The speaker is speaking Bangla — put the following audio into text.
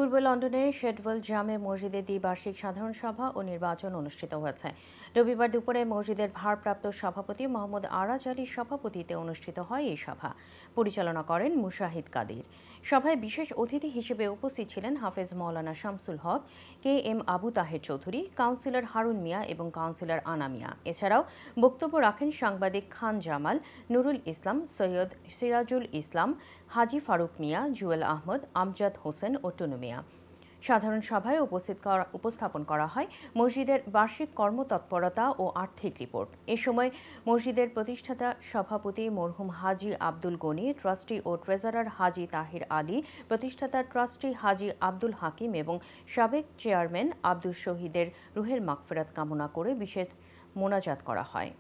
পূর্ব লন্ডনের শেডওয়েল জামে মসজিদে দ্বিবার্ষিক সাধারণ সভা ও নির্বাচন অনুষ্ঠিত হয়েছে। রবিবার দুপুরে মসজিদের ভারপ্রাপ্ত সভাপতি মোহাম্মদ আরাজ আলীর সভাপতিত্বে অনুষ্ঠিত হয় এই সভা। পরিচালনা করেন মুশাহিদ কাদির। সভায় বিশেষ অতিথি হিসেবে উপস্থিত ছিলেন Hafez Maulana Shamsul Haque, K M Abu Taher Chowdhury, councillor Harun Mia এবং কাউন্সিলর আনা মিয়া। এছাড়াও বক্তব্য রাখেন সাংবাদিক খান জামাল, নুরুল ইসলাম, সৈয়দ সিরাজুল ইসলাম, হাজি ফারুক মিয়া, জুয়েল আহমদ, আমজাদ হোসেন ও টুনু মিয়া। সাধারণ সভায় উপস্থাপন করা হয় মসজিদের বার্ষিক কর্মতৎপরতা ও আর্থিক রিপোর্ট। এ সময় মসজিদের প্রতিষ্ঠাতা সভাপতি মরহুম হাজি আব্দুল গনি, ট্রাস্টি ও ট্রেজারার হাজি তাহির আলী, প্রতিষ্ঠাতা ট্রাস্টি হাজি আব্দুল হাকিম এবং সাবেক চেয়ারম্যান আব্দুল শহীদের রুহের মাগফিরাত কামনা করে বিশেষ মোনাজাত করা হয়।